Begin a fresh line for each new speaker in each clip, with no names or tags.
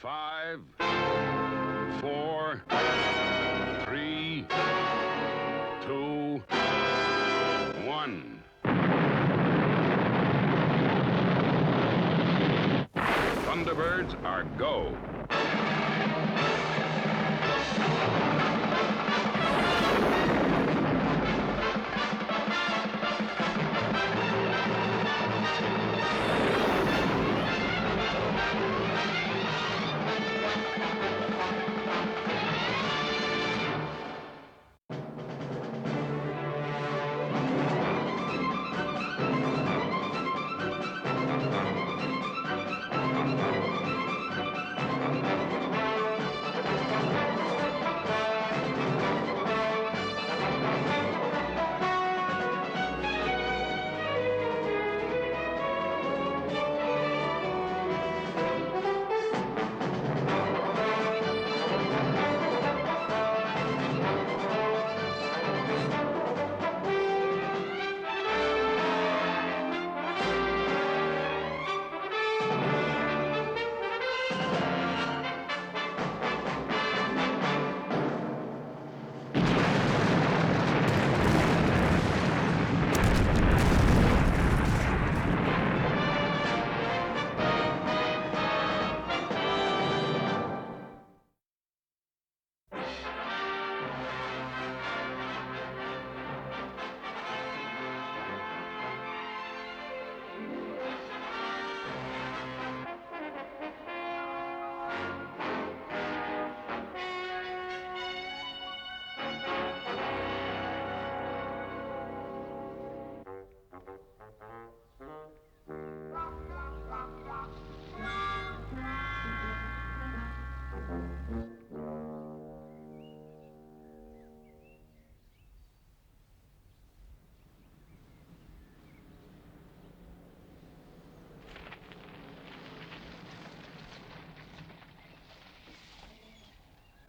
5, 4, 3, 2, 1. Thunderbirds are go.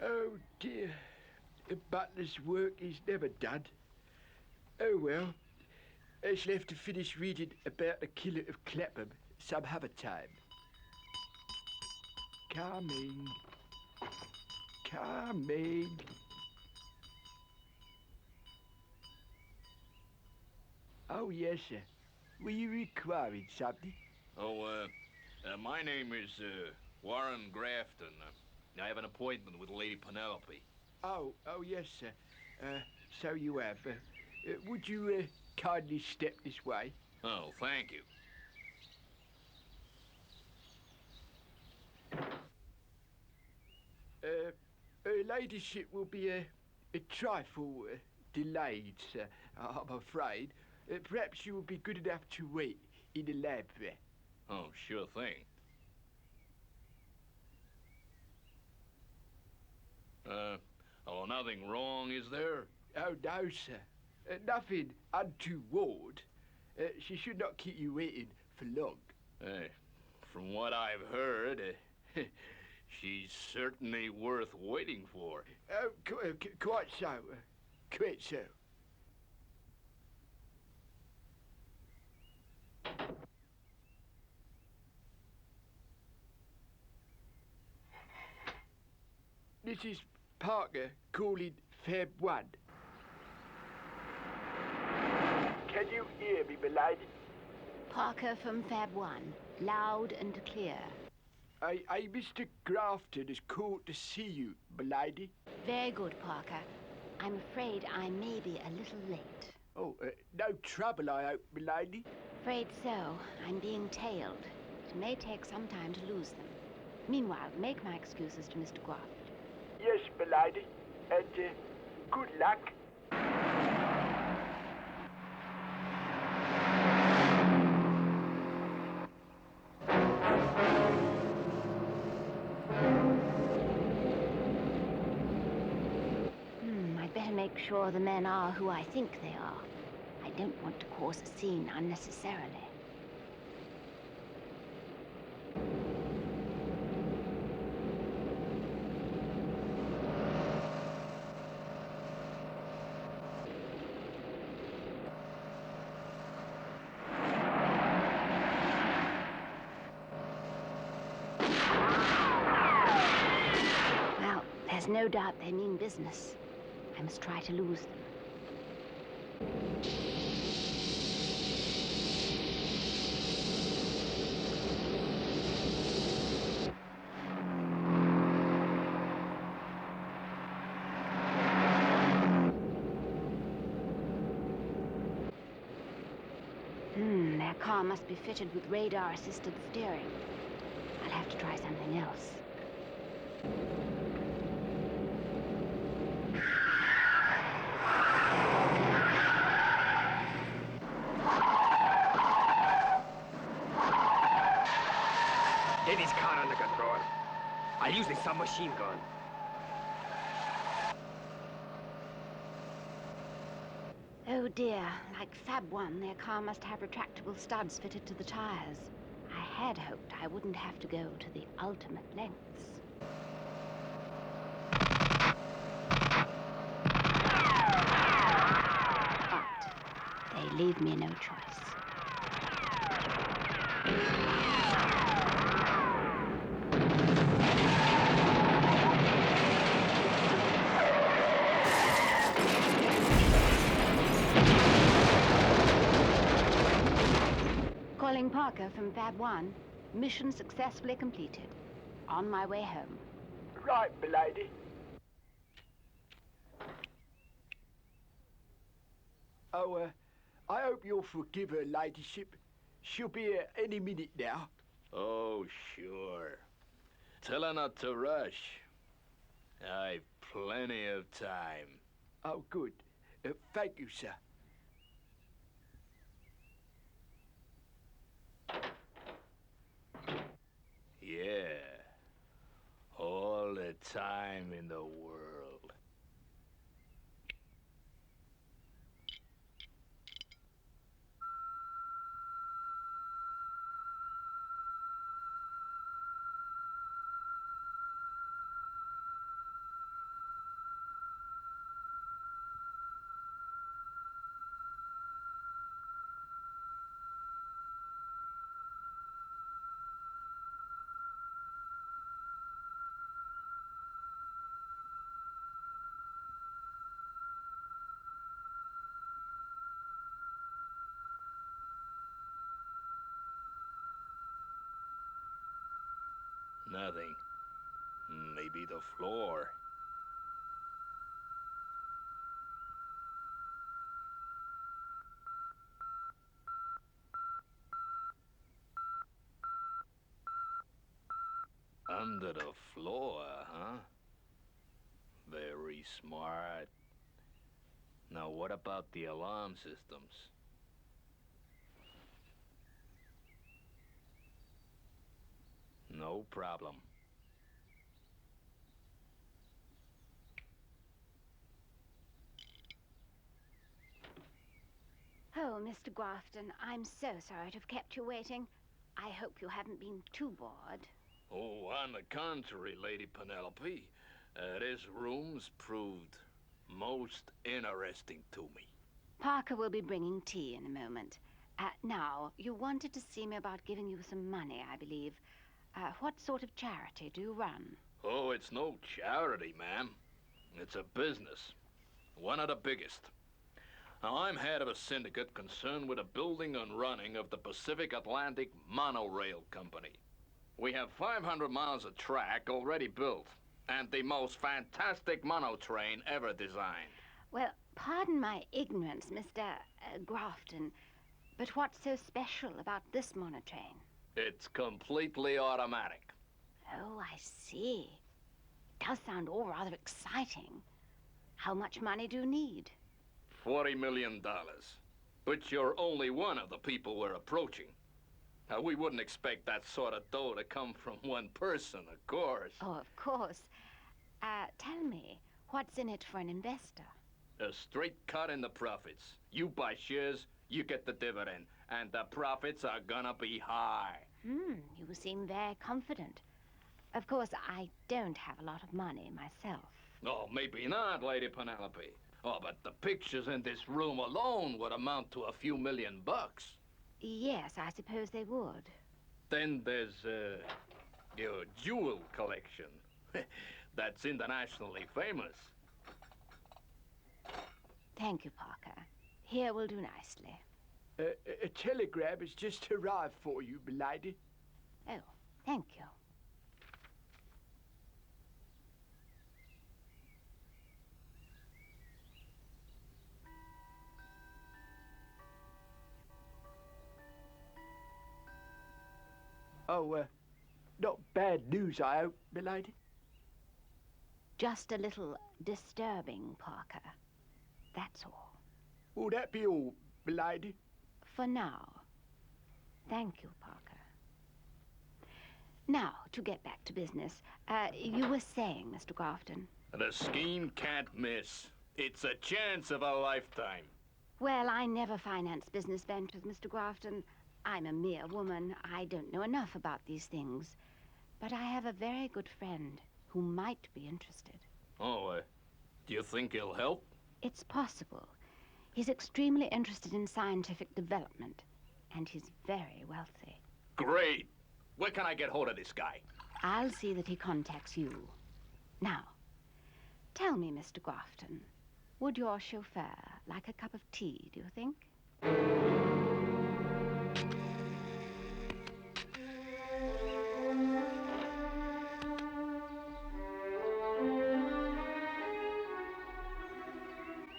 Oh dear, the butler's work is never done. Oh well, it's left to finish reading about the killer of Clapham some other time. Coming. Coming. Oh yes, sir. Were you requiring something?
My name is Warren Grafton. I have an appointment with Lady Penelope.
Oh yes, sir. So you have. Would you kindly step this way?
Oh, thank you.
Her ladyship will be a trifle delayed, sir, I'm afraid. Perhaps you will be good enough to wait in the lab there.
Oh, sure thing. Nothing wrong, is there?
Oh, no, sir. Nothing untoward. She should not keep you waiting for long.
From what I've heard, she's certainly worth waiting for.
Oh, quite so. Quite so. This is Parker calling Fab 1. Can you hear me, milady?
Parker from Fab 1. Loud and clear.
A Mr. Grafton has called to see you, milady.
Very good, Parker. I'm afraid I may be a little late.
Oh, no trouble, I hope, milady.
Afraid so. I'm being tailed. It may take some time to lose them. Meanwhile, make my excuses to Mr. Grafton.
Yes, milady. And good luck.
I'd better make sure the men are who I think they are. I don't want to cause a scene unnecessarily. There's no doubt they mean business. I must try to lose them. Their car must be fitted with radar-assisted steering. I'll have to try something else.
Get his car under control. I'll use the submachine gun.
Oh dear, like Fab 1, their car must have retractable studs fitted to the tires. I had hoped I wouldn't have to go to the ultimate lengths. But they leave me no choice. Calling Parker from Fab 1. Mission successfully completed. On my way home.
Right, milady. Oh, I hope you'll forgive her ladyship. She'll be here any minute now.
Oh, sure. Tell her not to rush. I've plenty of time.
Oh, good. Thank you, sir.
Yeah. All the time in the world. Nothing. Maybe the floor. Under the floor, huh? Very smart. Now, what about the alarm systems? No problem.
Oh, Mr. Grafton, I'm so sorry to have kept you waiting. I hope you haven't been too bored.
Oh, on the contrary, Lady Penelope. This room's proved most interesting to me.
Parker will be bringing tea in a moment. Now, you wanted to see me about giving you some money, I believe. What sort of charity do you run?
Oh, it's no charity, ma'am. It's a business. One of the biggest. Now, I'm head of a syndicate concerned with the building and running of the Pacific Atlantic Monorail Company. We have 500 miles of track already built, and the most fantastic monotrain ever designed.
Well, pardon my ignorance, Mr. Grafton, but what's so special about this monotrain?
It's completely automatic.
Oh, I see. It does sound all rather exciting. How much money do you need?
$40 million. But you're only one of the people we're approaching. Now, we wouldn't expect that sort of dough to come from one person, of course.
Oh, of course. Tell me, what's in it for an investor?
A straight cut in the profits. You buy shares, you get the dividend, and the profits are gonna be high.
You seem very confident. Of course, I don't have a lot of money myself.
Oh, maybe not, Lady Penelope. Oh, but the pictures in this room alone would amount to a few $1,000,000.
Yes, I suppose they would.
Then there's, your jewel collection. that's internationally famous.
Thank you, Parker. Here will do nicely.
A telegram has just arrived for you, milady.
Oh, thank you.
Oh, not bad news, I hope, milady.
Just a little disturbing, Parker. That's all.
Will that be all, milady?
For now. Thank you, Parker. Now, to get back to business, you were saying, Mr. Grafton.
The scheme can't miss. It's a chance of a lifetime.
Well, I never finance business ventures, Mr. Grafton. I'm a mere woman. I don't know enough about these things. But I have a very good friend who might be interested.
Oh, do you think he'll help?
It's possible. He's extremely interested in scientific development, and he's very wealthy.
Great. Where can I get hold of this guy?
I'll see that he contacts you. Now, tell me, Mr. Grafton, would your chauffeur like a cup of tea, do you think?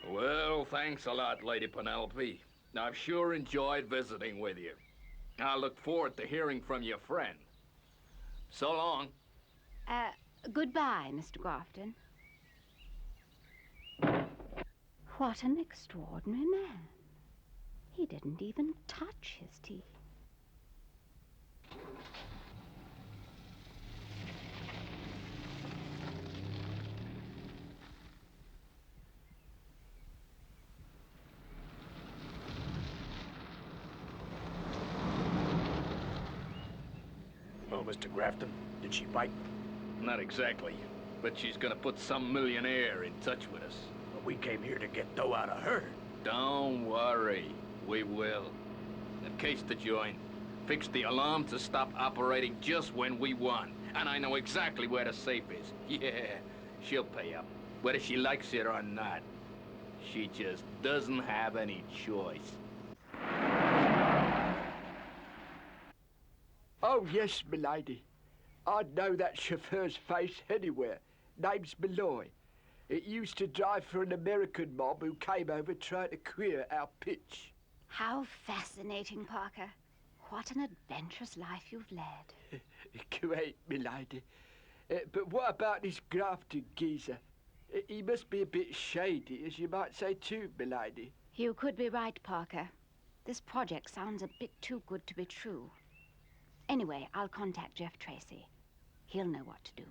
Well, thanks a lot, Lady Penelope. I've sure enjoyed visiting with you. I look forward to hearing from your friend. So long.
Goodbye, Mr. Grafton. What an extraordinary man. He didn't even touch his tea.
Oh, Mr. Grafton, did she bite?
Not exactly, but she's gonna put some millionaire in touch with us.
Well, we came here to get dough out of her.
Don't worry, we will. The case to join. Fix the alarm to stop operating just when we want. And I know exactly where the safe is. Yeah, she'll pay up, whether she likes it or not. She just doesn't have any choice.
Oh, yes, milady. I'd know that chauffeur's face anywhere. Name's Malloy. It used to drive for an American mob who came over trying to queer our pitch.
How fascinating, Parker. What an adventurous life you've led.
Great, milady. But what about this Grafton geezer? He must be a bit shady, as you might say too, milady.
You could be right, Parker. This project sounds a bit too good to be true. Anyway, I'll contact Jeff Tracy. He'll know what to do.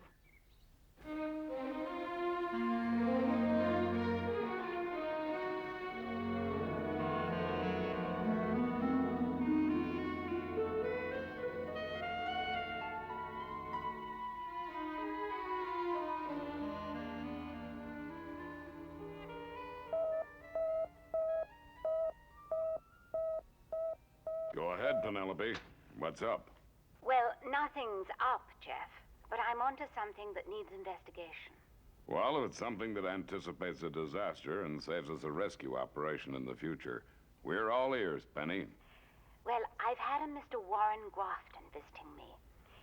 Go ahead, Penelope. What's up?
Well, nothing's up, Jeff, but I'm onto something that needs investigation.
Well, if it's something that anticipates a disaster and saves us a rescue operation in the future, we're all ears, Penny.
Well, I've had a Mr. Warren Grafton visiting me.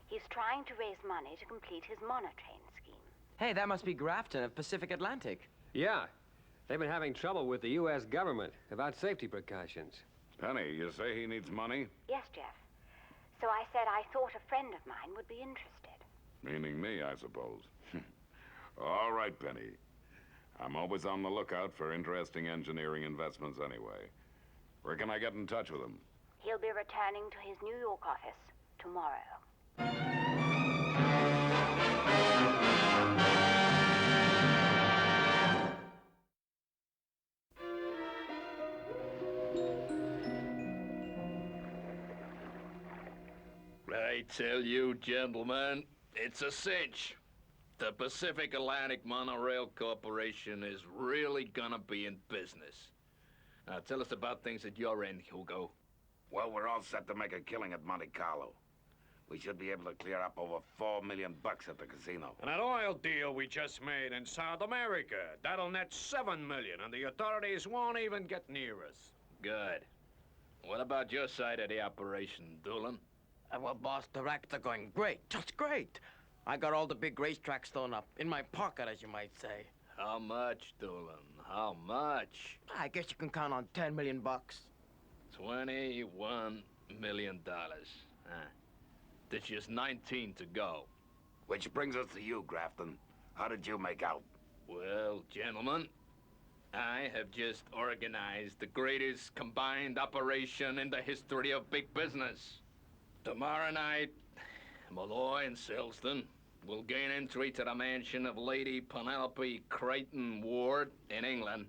He's trying to raise money to complete his monotrain scheme.
Hey, that must be Grafton of Pacific Atlantic.
Yeah. They've been having trouble with the U.S. government about safety precautions.
Penny, you say he needs money?
Yes, Jeff. So I said I thought a friend of mine would be interested.
Meaning me, I suppose. All right, Penny. I'm always on the lookout for interesting engineering investments anyway. Where can I get in touch with him?
He'll be returning to his New York office tomorrow.
I tell you, gentlemen, it's a cinch. The Pacific Atlantic Monorail Corporation is really gonna be in business. Now, tell us about things at your end, Hugo.
Well, we're all set to make a killing at Monte Carlo. We should be able to clear up over $4 million at the casino.
And that oil deal we just made in South America, that'll net $7 million, and the authorities won't even get near us.
Good. What about your side of the operation, Doolin?
Well, boss, the racks are going great, just great. I got all the big racetracks thrown up, in my pocket, as you might say.
How much, Doolin? How much?
I guess you can count on $10 million.
$21 million. There's just 19 to go.
Which brings us to you, Grafton. How did you make out?
Well, gentlemen, I have just organized the greatest combined operation in the history of big business. Tomorrow night, Malloy and Silston will gain entry to the mansion of Lady Penelope Creighton Ward in England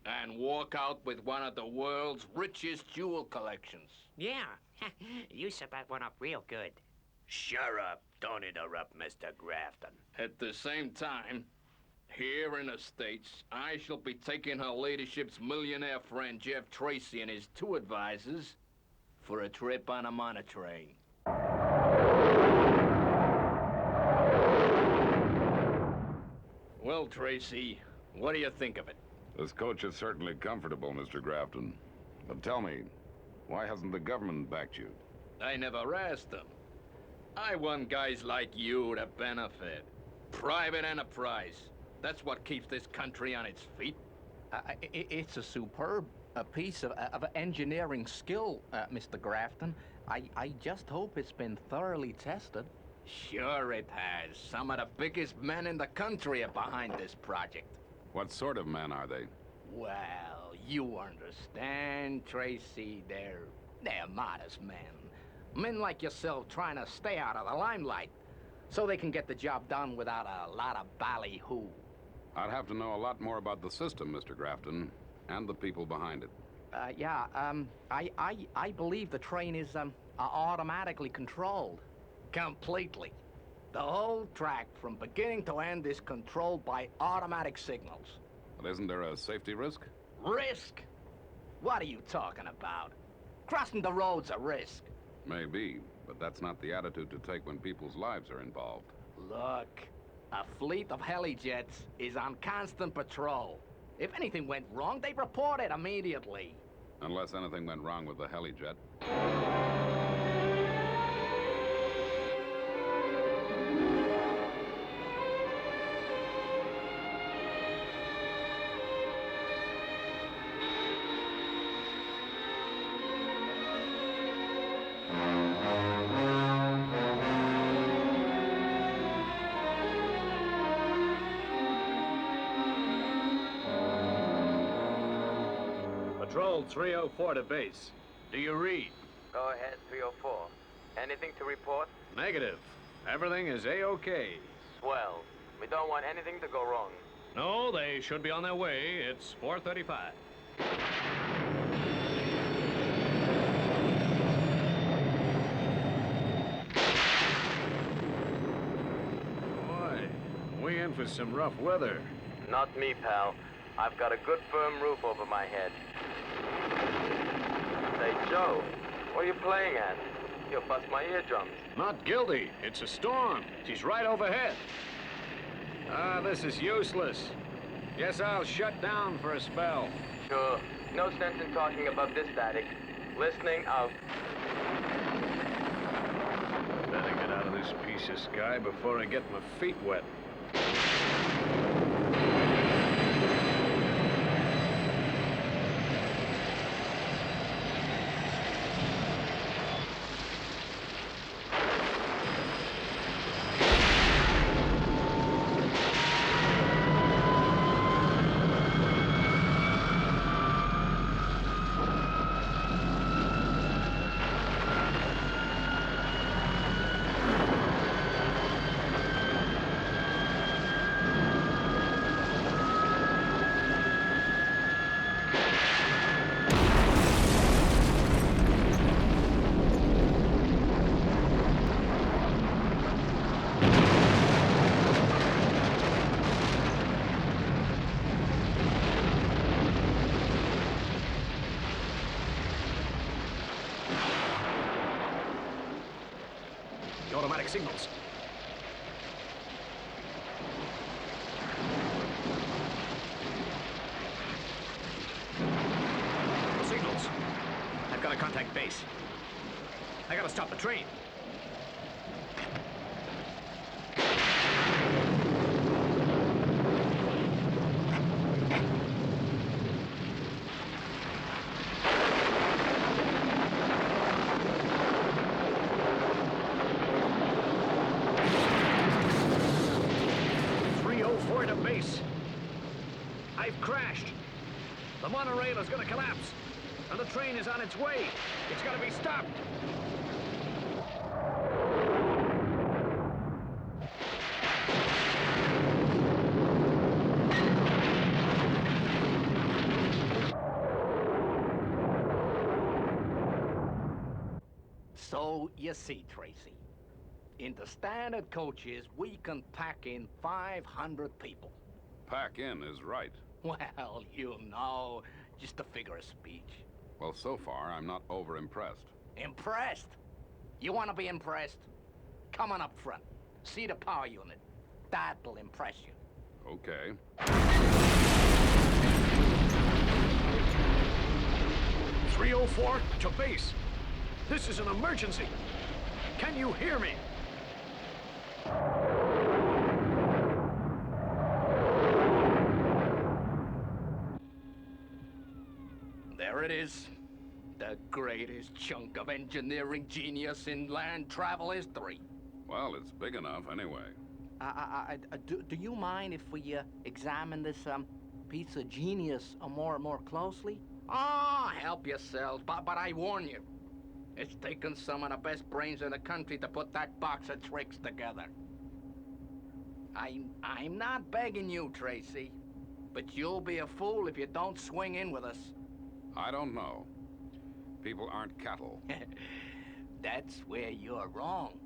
and walk out with one of the world's richest jewel collections.
Yeah, you set that one up real good.
Shut up. Don't interrupt, Mr. Grafton.
At the same time, here in the States, I shall be taking her ladyship's millionaire friend Jeff Tracy and his 2 advisors for a trip on a money train. Well, Tracy, what do you think of it?
This coach is certainly comfortable, Mr. Grafton. But tell me, why hasn't the government backed you?
I never asked them. I want guys like you to benefit. Private enterprise. That's what keeps this country on its feet.
It's a superb piece of engineering skill, Mr. Grafton. I just hope it's been thoroughly tested.
Sure it has. Some of the biggest men in the country are behind this project.
What sort of men are they?
Well, you understand, Tracy. They're modest men. Men like yourself trying to stay out of the limelight so they can get the job done without a lot of ballyhoo.
I'd have to know a lot more about the system, Mr. Grafton, and the people behind it.
I believe the train is automatically controlled.
Completely. The whole track from beginning to end is controlled by automatic signals.
But isn't there a safety risk?
Risk? What are you talking about? Crossing the road's a risk.
Maybe, but that's not the attitude to take when people's lives are involved.
Look, a fleet of heli-jets is on constant patrol. If anything went wrong, they'd report it immediately.
Unless anything went wrong with the heli-jet.
Patrol 304 to base. Do you read?
Go ahead, 304. Anything to report?
Negative. Everything is A-OK.
Swell. We don't want anything to go wrong.
No, they should be on their way. It's 4:35. Boy, we in for some rough weather.
Not me, pal. I've got a good firm roof over my head. Say, Joe, what are you playing at? You'll bust my eardrums.
Not guilty. It's a storm. She's right overhead. This is useless. Guess I'll shut down for a spell.
Sure. No sense in talking about this static. Listening out.
Better get out of this piece of sky before I get my feet wet. signals. No signals. I've got to contact base. I gotta stop the train. To base. I've crashed. The monorail is going to collapse, and the train is on its way. It's got to be stopped.
So, you see, Tracy, in the standard coaches, we can pack in 500 people.
Pack in is right.
Well, you know, just a figure of speech.
Well, so far, I'm not over-impressed.
Impressed? You want to be impressed? Come on up front. See the power unit. That'll impress you.
Okay.
304 to base. This is an emergency. Can you hear me?
There it is. The greatest chunk of engineering genius in land travel history.
Well, it's big enough anyway.
Do you mind if we examine this piece of genius more closely? Ah, help yourselves, but I warn you. It's taken some of the best brains in the country to put that box of tricks together. I'm not begging you, Tracy, but you'll be a fool if you don't swing in with us.
I don't know. People aren't cattle.
That's where you're wrong.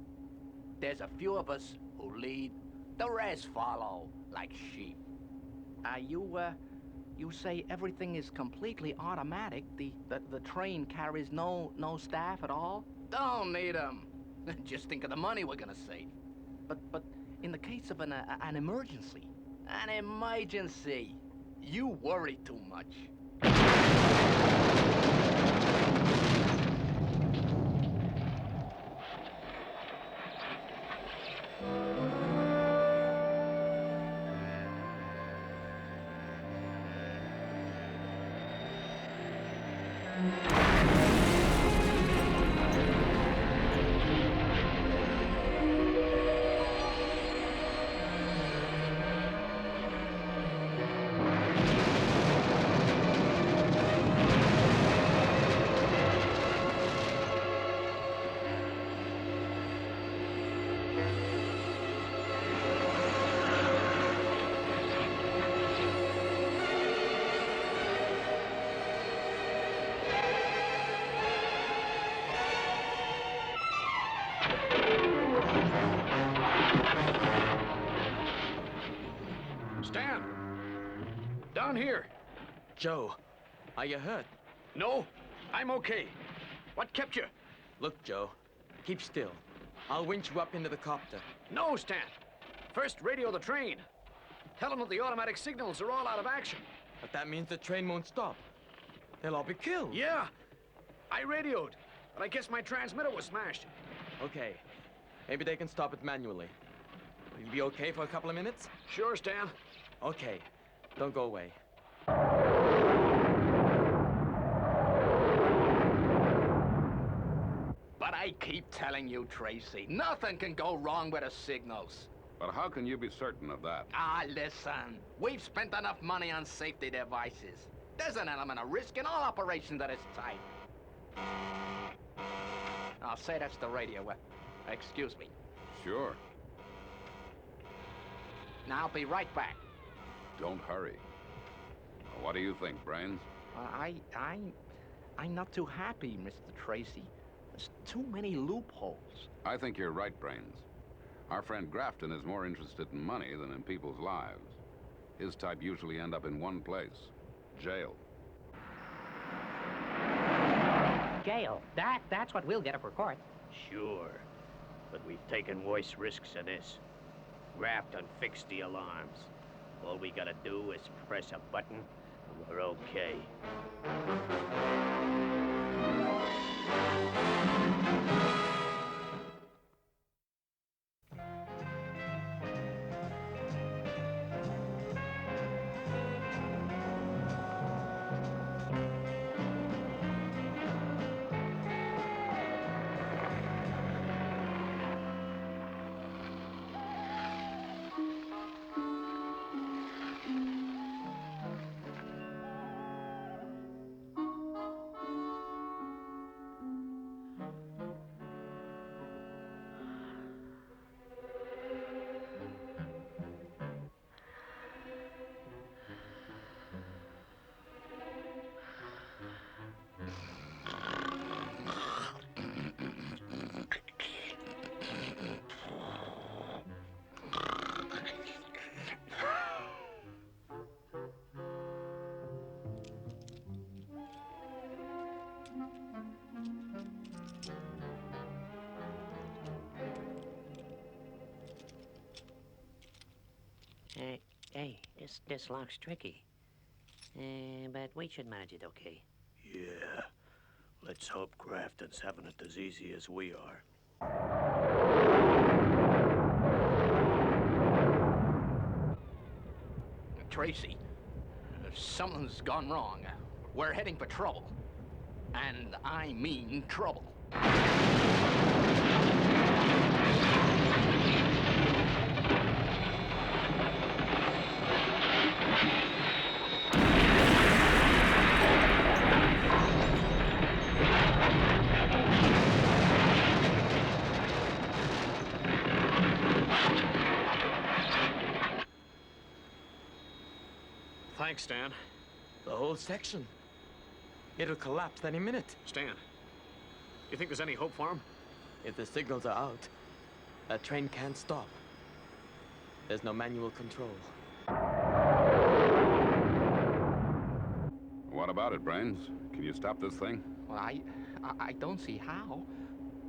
There's a few of us who lead, the rest follow like sheep. You say everything is completely automatic. The train carries no staff at all? Don't need them. Just think of the money we're gonna save. But in the case of an emergency, you worry too much.
Stan! Down here.
Joe, are you hurt?
No, I'm okay. What kept you?
Look, Joe, keep still. I'll winch you up into the copter.
No, Stan. First, radio the train. Tell them that the automatic signals are all out of action.
But that means the train won't stop. They'll all be killed.
Yeah, I radioed, but I guess my transmitter was smashed.
Okay, maybe they can stop it manually. Will you be okay for a couple of minutes?
Sure, Stan.
Okay, don't go away.
But I keep telling you, Tracy, nothing can go wrong with the signals.
But how can you be certain of that?
Ah, listen. We've spent enough money on safety devices. There's an element of risk in all operations of this type. I'll say that's the radio. Excuse me.
Sure.
Now, I'll be right back.
Don't hurry. What do you think, Brains?
I'm not too happy, Mr. Tracy. There's too many loopholes.
I think you're right, Brains. Our friend Grafton is more interested in money than in people's lives. His type usually end up in one place, jail.
Jail. That's what we'll get if we're caught.
Sure.
but we've taken worse risks than this. Grafton fixed the alarms. All we gotta do is press a button, and we're okay.
Hey, this lock's tricky. But we should manage it okay.
Yeah. Let's hope Grafton's having it as easy as we are.
Tracy, something's gone wrong. We're heading for trouble. And I mean trouble.
Thanks, Stan.
The whole section. It'll collapse any minute.
Stan, you think there's any hope for him?
If the signals are out, that train can't stop. There's no manual control.
What about it, Brains? Can you stop this thing?
Well, I don't see how.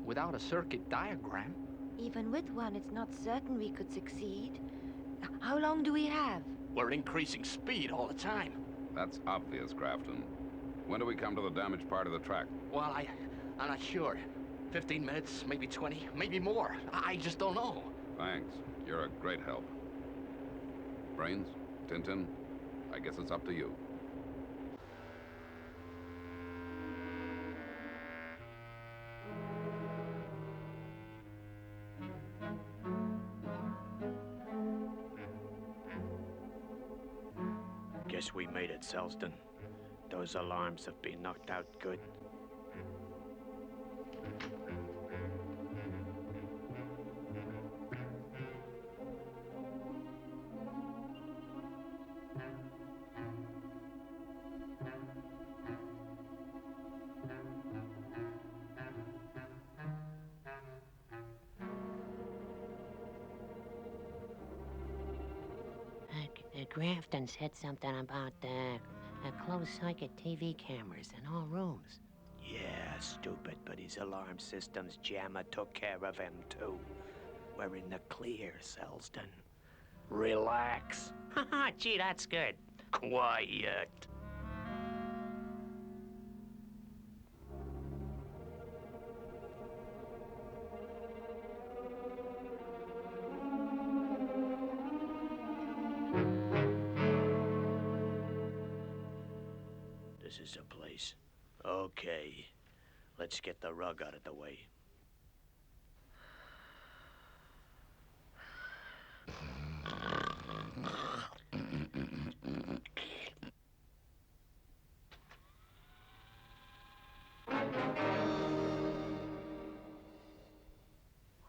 Without a circuit diagram.
Even with one, it's not certain we could succeed. How long do we have?
We're increasing speed all the time.
That's obvious, Grafton. When do we come to the damaged part of the track?
Well, I'm not sure. 15 minutes, maybe 20, maybe more. I just don't know.
Thanks. You're a great help. Brains, Tintin, I guess it's up to you.
Guess we made it, Selston. Those alarms have been knocked out good.
Grafton said something about closed-circuit TV cameras in all rooms.
Yeah, stupid, but his alarm system's jammer took care of him, too. We're in the clear, Selston. Relax.
Haha, gee, that's good.
Quiet. This is the place. Okay. Let's get the rug out of the way.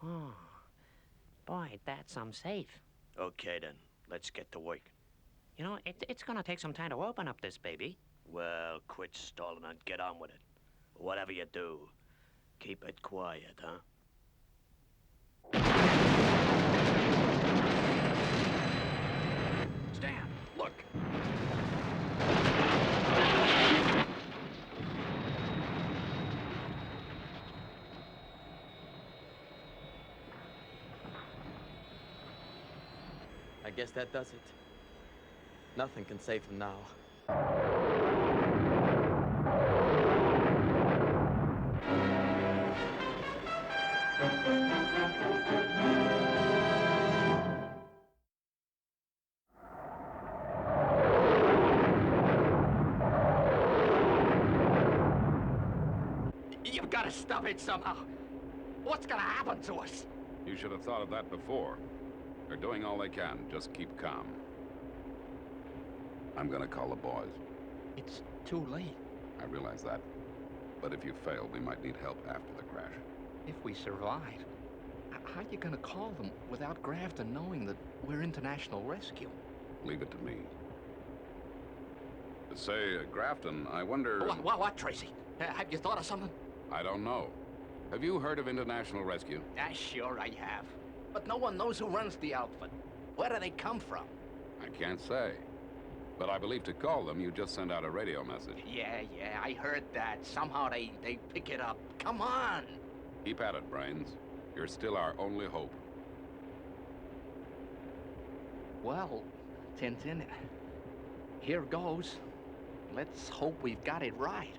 Oh, boy, that's some safe.
Okay, then. Let's get to work.
You know, it's gonna take some time to open up this baby.
Well, quit stalling and get on with it. Whatever you do, keep it quiet, huh?
Stan, look.
I guess that does it. Nothing can save him now.
You've got to stop it somehow. What's gonna happen to us?
You should have thought of that before. They're doing all they can. Just keep calm. I'm gonna call the boys.
It's too late.
I realize that. But if you fail, we might need help after the crash.
If we survive, how are you gonna call them without Grafton knowing that we're international rescue?
Leave it to me. Say, Grafton, I wonder...
What, Tracy? Have you thought of something?
I don't know. Have you heard of International Rescue?
Sure I have. But no one knows who runs the outfit. Where do they come from?
I can't say. But I believe to call them, you just send out a radio message.
Yeah, I heard that. Somehow they pick it up. Come on!
Keep at it, Brains. You're still our only hope.
Well, Tintin, here goes. Let's hope we've got it right.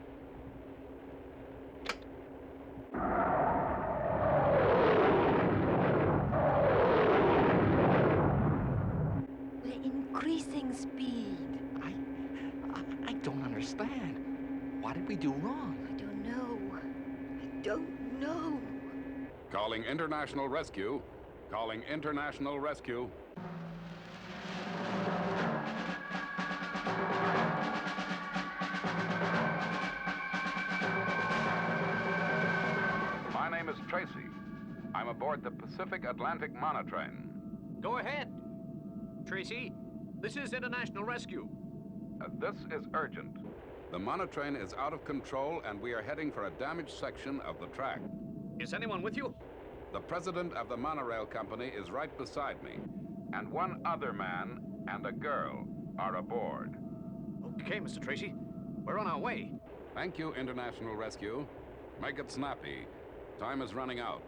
We're increasing speed.
I don't understand. What did we do wrong?
I don't know. I don't know.
Calling International Rescue. Calling International Rescue. My name is Tracy. I'm aboard the Pacific Atlantic monotrain.
Go ahead. Tracy, this is International Rescue.
This is urgent. The monotrain is out of control and we are heading for a damaged section of the track.
Is anyone with you?
The president of the monorail company is right beside me. And one other man and a girl are aboard.
Okay, Mr. Tracy. We're on our way.
Thank you, International Rescue. Make it snappy. Time is running out.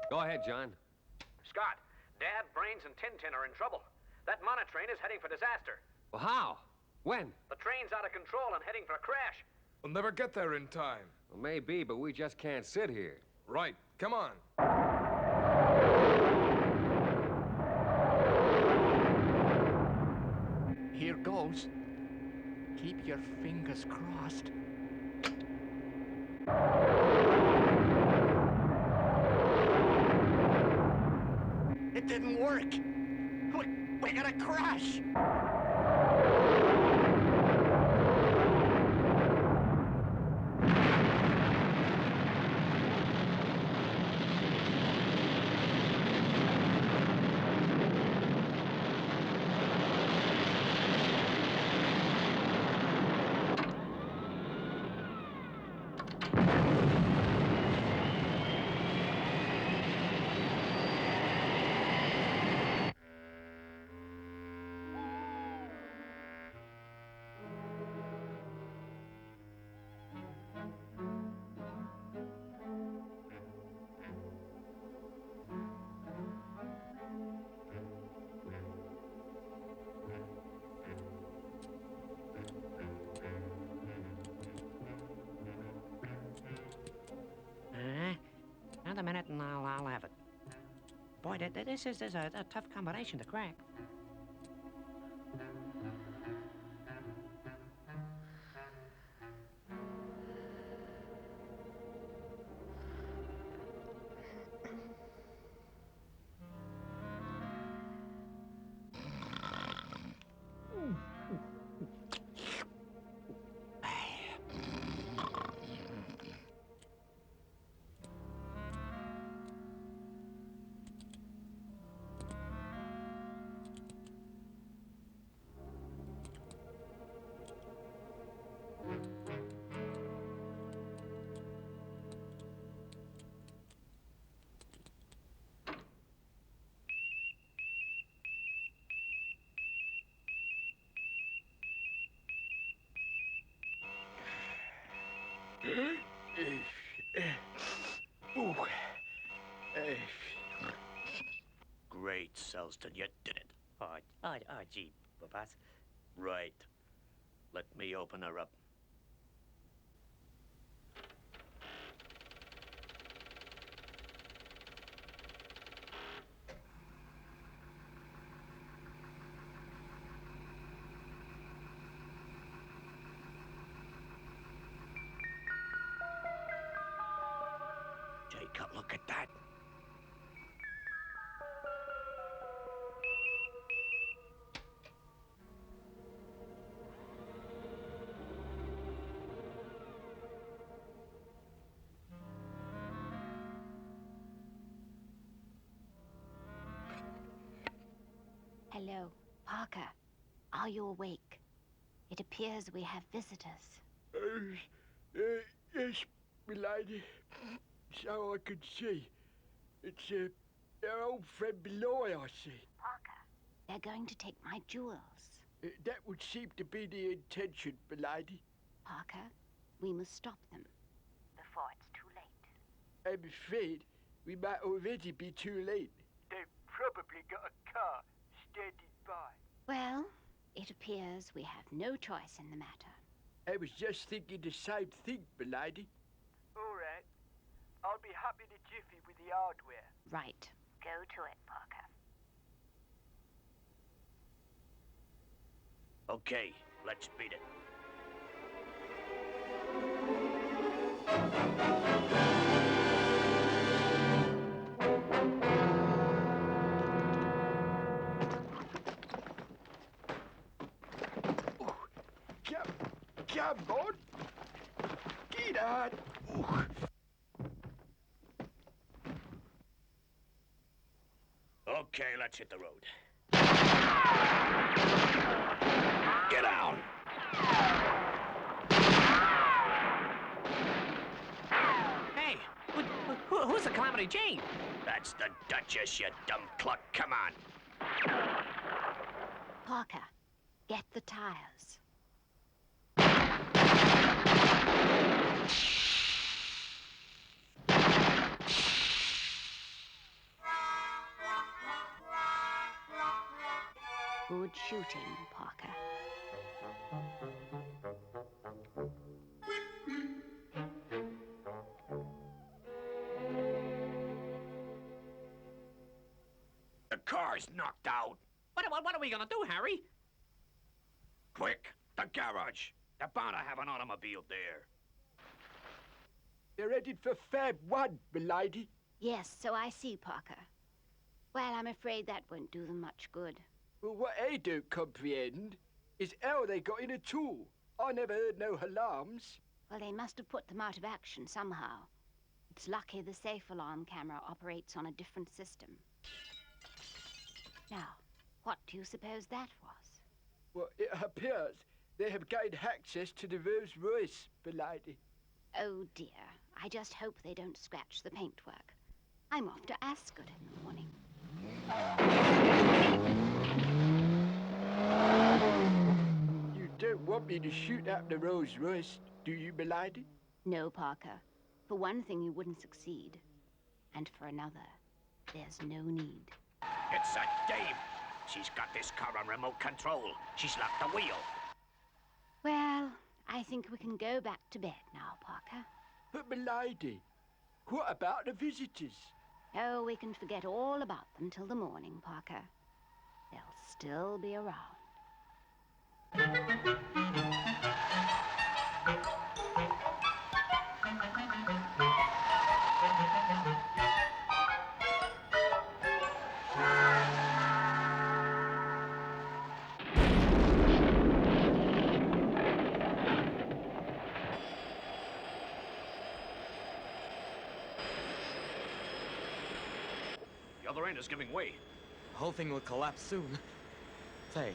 Go ahead, John.
Scott, Dad, Brains, and Tintin are in trouble. That monotrain is heading for disaster.
Well, how? When?
The train's out of control and heading for a crash.
We'll never get there in time.
Well, maybe, but we just can't sit here.
Right. Come on.
Here goes. Keep your fingers crossed. It didn't work. We're gonna crash.
Another minute and I'll have it. Boy, this is a tough combination to crack.
Selston. You did it. Gee, Babas. Right. Let me open her up. Jacob, look at that.
Hello, Parker. Are you awake? It appears we have visitors.
Yes, milady. So I could see. It's our old friend Beloy, I see.
Parker, they're going to take my jewels.
That would seem to be the intention, milady.
Parker, we must stop them before it's too late.
I'm afraid we might already be too late. They've probably got a car standing by.
Well, it appears we have no choice in the matter.
I was just thinking the same thing, milady. All right. I'll be happy to jiffy with the hardware.
Right. Go to it, Parker.
Okay, let's beat it.
Come on. Get on.
Okay, let's hit the road. Get down.
Hey, who's the Calamity Jane?
That's the Duchess, you dumb cluck. Come on.
Parker, get the tires. Good shooting, Parker.
The car's knocked out.
What are we gonna do, Harry?
Quick, the garage. They're bound to have an automobile there.
They're headed for Fab 1, milady.
Yes, so I see, Parker. Well, I'm afraid that won't do them much good.
Well, what I don't comprehend is how they got in at all. I never heard no alarms.
Well, they must have put them out of action somehow. It's lucky the safe alarm camera operates on a different system. Now, what do you suppose that was?
Well, it appears they have gained access to the Rolls Royce, milady.
Oh, dear. I just hope they don't scratch the paintwork. I'm off to Ascot in the morning.
You don't want me to shoot up the Rolls Royce, do you, milady?
No, Parker. For one thing, you wouldn't succeed. And for another, there's no need.
It's that Dave. She's got this car on remote control. She's locked the wheel.
Well, I think we can go back to bed now, Parker.
But, milady, what about the visitors?
Oh, we can forget all about them till the morning, Parker. They'll still be around.
The other end is giving way.
The whole thing will collapse soon. Say,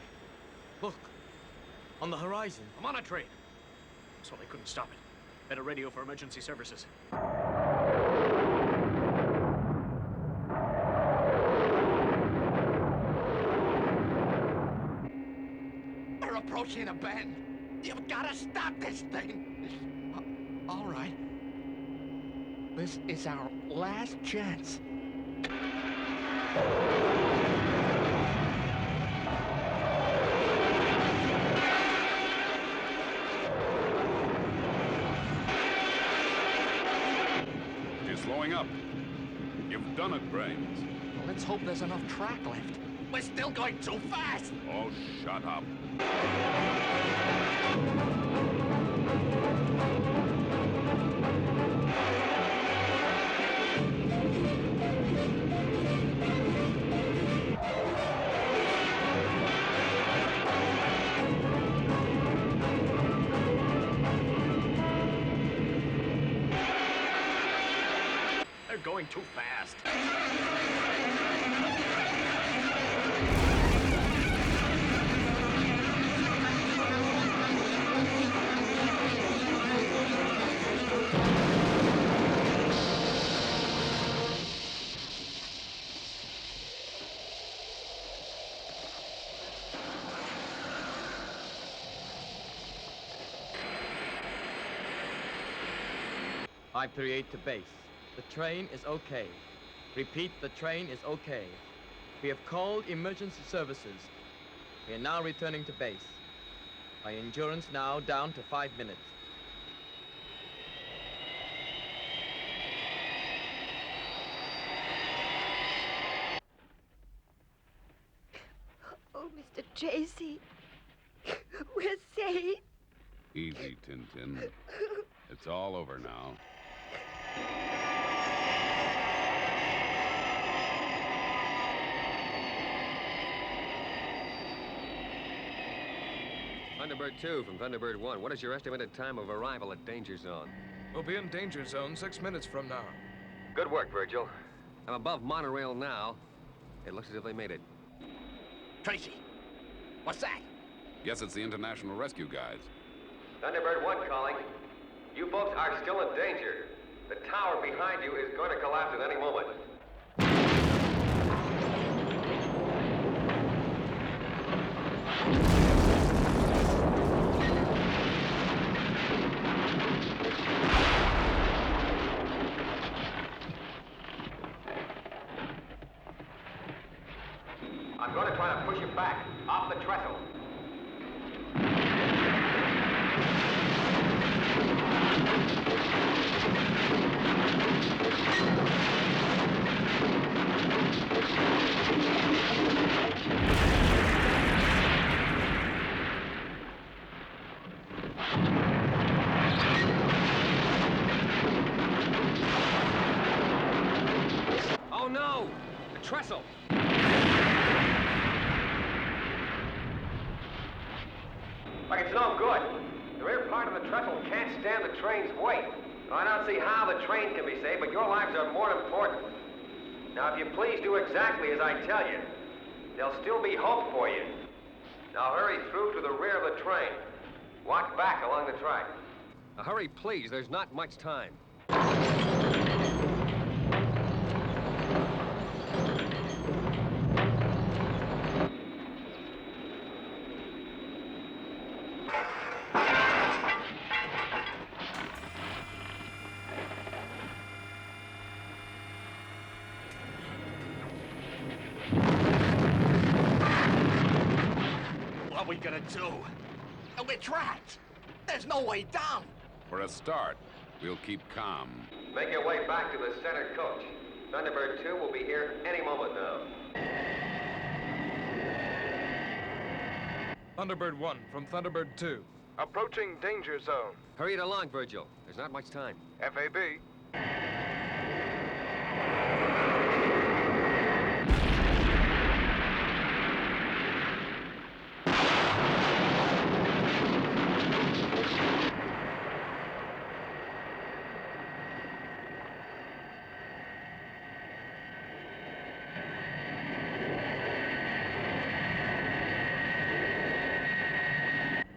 look. On the horizon.
I'm on a train. So they couldn't stop it. Better radio for emergency services.
We're approaching a bend. You've got to stop this thing. All right. This is our last chance.
slowing up. You've done it, Brains.
Well, let's hope there's enough track left.
We're still going too fast!
Oh, shut up.
They're going too fast.
.538 to base. The train is okay. Repeat, the train is okay. We have called emergency services. We are now returning to base. My endurance now down to 5 minutes.
Oh, Mr. Tracy, we're safe.
Easy, Tintin. It's all over now.
Thunderbird 2 from Thunderbird 1. What is your estimated time of arrival at Danger Zone?
We'll be in danger zone 6 minutes from now.
Good work, Virgil. I'm above monorail now. It looks as if they made it.
Tracy, what's that?
Guess it's the International Rescue Guys.
Thunderbird 1 calling. You folks are still in danger. The tower behind you is going to collapse at any moment. I'm going to try to push you back, off the trestle.
Oh, no! The trestle!
Like it's no good. The rear part of the trestle can't stand the train's weight. I don't see how the train can be saved, but your lives are more important. Now, if you please do exactly as I tell you, there'll still be hope for you. Now hurry through to the rear of the train. Walk back along the track.
Now, hurry, please. There's not much time.
What are we gonna do? We're trapped. There's no way down.
For a start, we'll keep calm.
Make your way back to the center coach. Thunderbird 2 will be here any moment now.
Thunderbird 1 from Thunderbird 2. Approaching danger zone.
Hurry it along, Virgil. There's not much time.
FAB.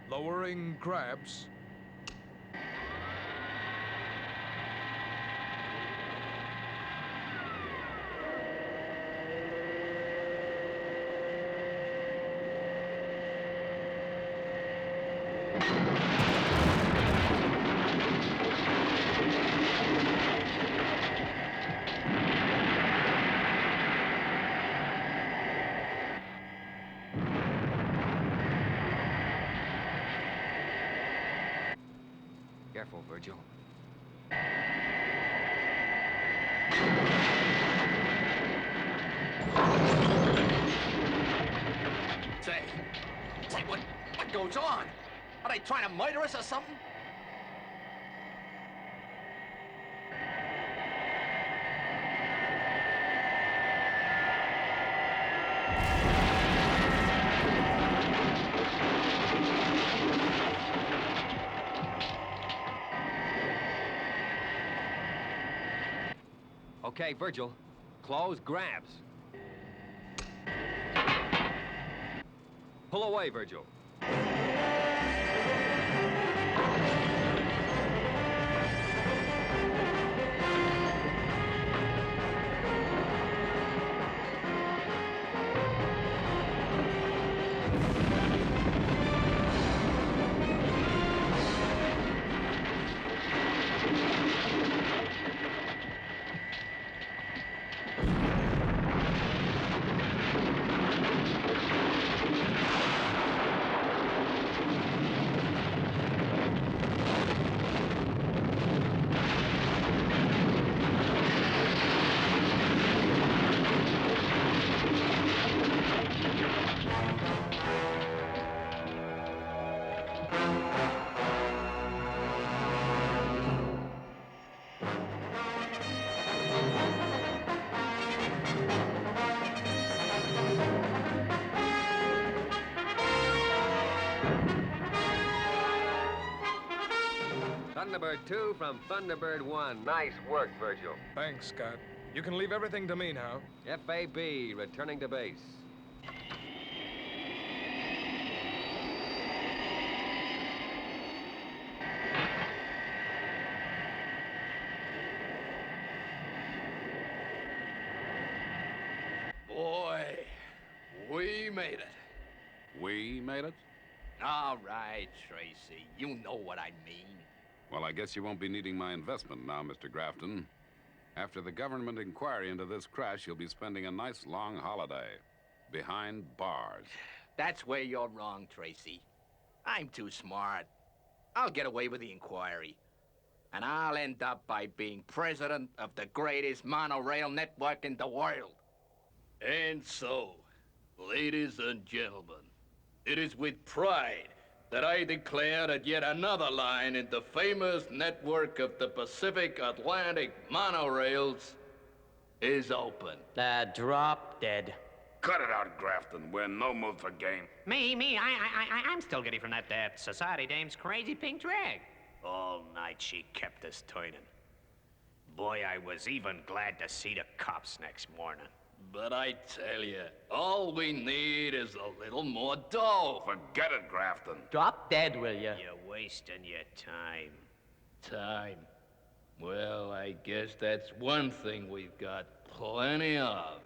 Lowering crabs.
Careful, Virgil.
Say, what goes on? Are they trying to murder us or something?
Okay, Virgil. Close grabs. Pull away, Virgil. Thunderbird 2 from Thunderbird 1. Nice work, Virgil.
Thanks, Scott. You can leave everything to me now.
FAB, returning to base.
Boy, we made it.
We made it?
All right, Tracy. You know what I mean.
Well, I guess you won't be needing my investment now, Mr. Grafton. After the government inquiry into this crash, you'll be spending a nice long holiday. Behind bars.
That's where you're wrong, Tracy. I'm too smart. I'll get away with the inquiry. And I'll end up by being president of the greatest monorail network in the world.
And so, ladies and gentlemen, it is with pride that I declare that yet another line in the famous network of the Pacific Atlantic monorails is open.
Drop dead.
Cut it out, Grafton. We're in no mood for game.
I'm still getting from that society dame's crazy pink drag.
All night she kept us turning. Boy, I was even glad to see the cops next morning.
But I tell you, all we need is a little more dough.
Forget it, Grafton.
Drop dead, will you? You're wasting your time.
Time? Well, I guess that's one thing we've got plenty of.